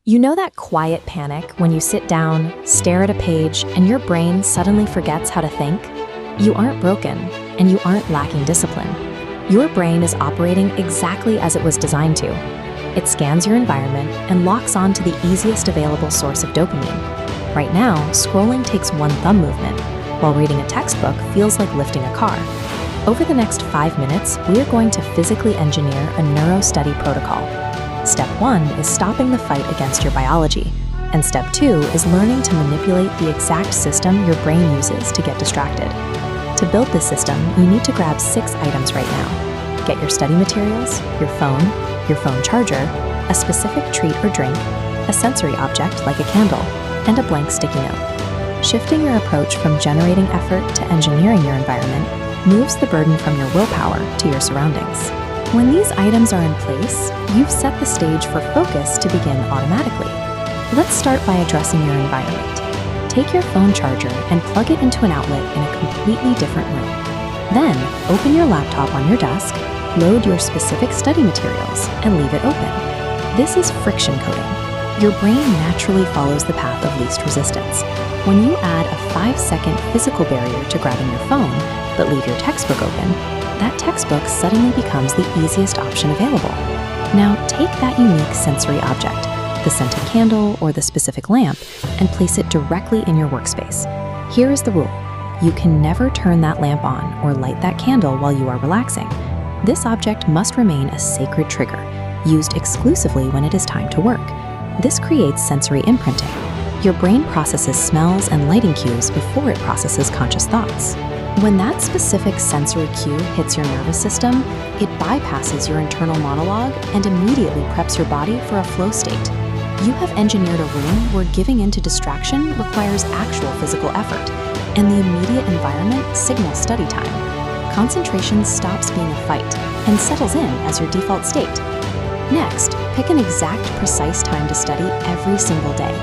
You know that quiet panic when you sit down, stare at a page, and your brain suddenly forgets how to think? You aren't broken, and you aren't lacking discipline. Your brain is operating exactly as it was designed to. It scans your environment and locks on to the easiest available source of dopamine. Right now, scrolling takes one thumb movement, while reading a textbook feels like lifting a car. Over the next 5 minutes, we are going to physically engineer a Neuro-Study Protocol. Step 1 is stopping the fight against your biology, and Step 2 is learning to manipulate the exact system your brain uses to get distracted. To build this system, you need to grab 6 items right now. Get your study materials, your phone charger, a specific treat or drink, a sensory object like a candle, and a blank sticky note. Shifting your approach from generating effort to engineering your environment moves the burden from your willpower to your surroundings. When these items are in place, you've set the stage for focus to begin automatically. Let's start by addressing your environment. Take your phone charger and plug it into an outlet in a completely different room. Then, open your laptop on your desk, load your specific study materials, and leave it open. This is friction coding. Your brain naturally follows the path of least resistance. When you add a 5-second physical barrier to grabbing your phone, but leave your textbook open, that textbook suddenly becomes the easiest option available. Now take that unique sensory object, the scented candle or the specific lamp, and place it directly in your workspace. Here is the rule. You can never turn that lamp on or light that candle while you are relaxing. This object must remain a sacred trigger, used exclusively when it is time to work. This creates sensory imprinting. Your brain processes smells and lighting cues before it processes conscious thoughts. When that specific sensory cue hits your nervous system, it bypasses your internal monologue and immediately preps your body for a flow state. You have engineered a room where giving in to distraction requires actual physical effort, and the immediate environment signals study time. Concentration stops being a fight and settles in as your default state. Next, pick an exact, precise time to study every single day.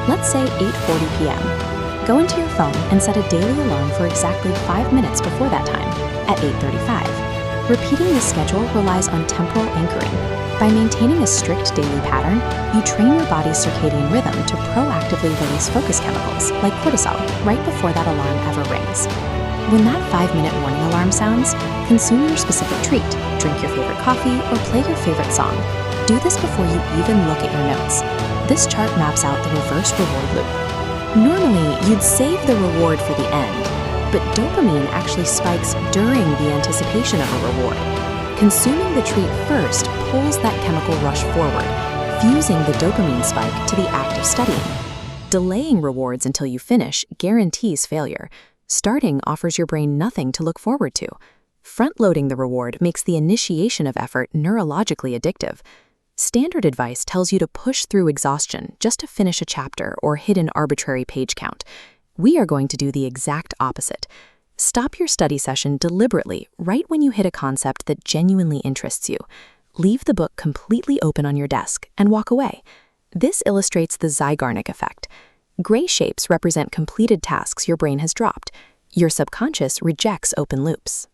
Let's say 8:40 p.m. Go into your phone and set a daily alarm for exactly 5 minutes before that time, at 8:35. Repeating this schedule relies on temporal anchoring. By maintaining a strict daily pattern, you train your body's circadian rhythm to proactively release focus chemicals, like cortisol, right before that alarm ever rings. When that 5-minute warning alarm sounds, consume your specific treat, drink your favorite coffee, or play your favorite song. Do this before you even look at your notes. This chart maps out the reverse reward loop. Normally, you'd save the reward for the end, but dopamine actually spikes during the anticipation of a reward. Consuming the treat first pulls that chemical rush forward, fusing the dopamine spike to the act of studying. Delaying rewards until you finish guarantees failure. Starting offers your brain nothing to look forward to. Front-loading the reward makes the initiation of effort neurologically addictive. Standard advice tells you to push through exhaustion just to finish a chapter or hit an arbitrary page count. We are going to do the exact opposite. Stop your study session deliberately right when you hit a concept that genuinely interests you. Leave the book completely open on your desk and walk away. This illustrates the Zeigarnik effect. Gray shapes represent completed tasks your brain has dropped. Your subconscious rejects open loops.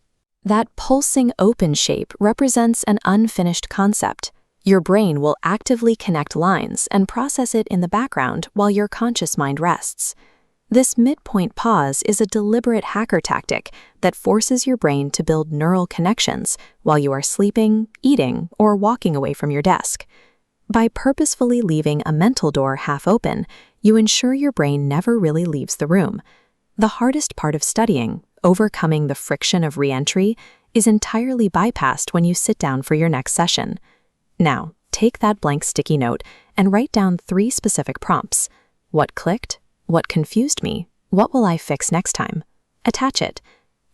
That pulsing open shape represents an unfinished concept. Your brain will actively connect lines and process it in the background while your conscious mind rests. This midpoint pause is a deliberate hacker tactic that forces your brain to build neural connections while you are sleeping, eating, or walking away from your desk. By purposefully leaving a mental door half open, you ensure your brain never really leaves the room. The hardest part of studying, overcoming the friction of re-entry, is entirely bypassed when you sit down for your next session. Now, take that blank sticky note and write down 3 specific prompts. What clicked? What confused me? What will I fix next time? Attach it.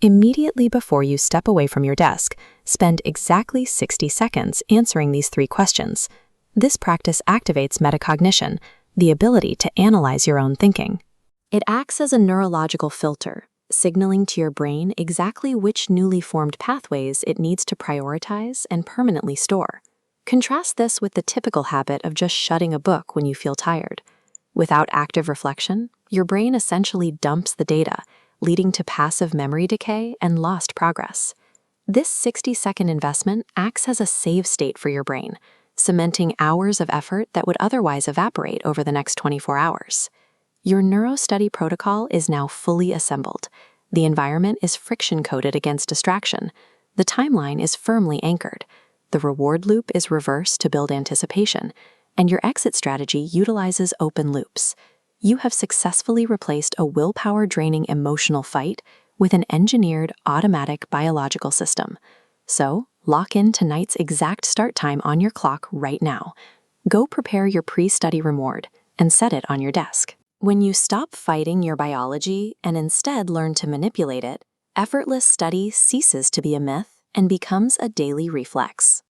Immediately before you step away from your desk, spend exactly 60 seconds answering these 3 questions. This practice activates metacognition, the ability to analyze your own thinking. It acts as a neurological filter, signaling to your brain exactly which newly formed pathways it needs to prioritize and permanently store. Contrast this with the typical habit of just shutting a book when you feel tired. Without active reflection, your brain essentially dumps the data, leading to passive memory decay and lost progress. This 60-second investment acts as a save state for your brain, cementing hours of effort that would otherwise evaporate over the next 24 hours. Your Neuro-Study Protocol is now fully assembled. The environment is friction-coated against distraction. The timeline is firmly anchored. The reward loop is reversed to build anticipation, and your exit strategy utilizes open loops. You have successfully replaced a willpower-draining emotional fight with an engineered, automatic biological system. So, lock in tonight's exact start time on your clock right now. Go prepare your pre-study reward and set it on your desk. When you stop fighting your biology and instead learn to manipulate it, effortless study ceases to be a myth and becomes a daily reflex.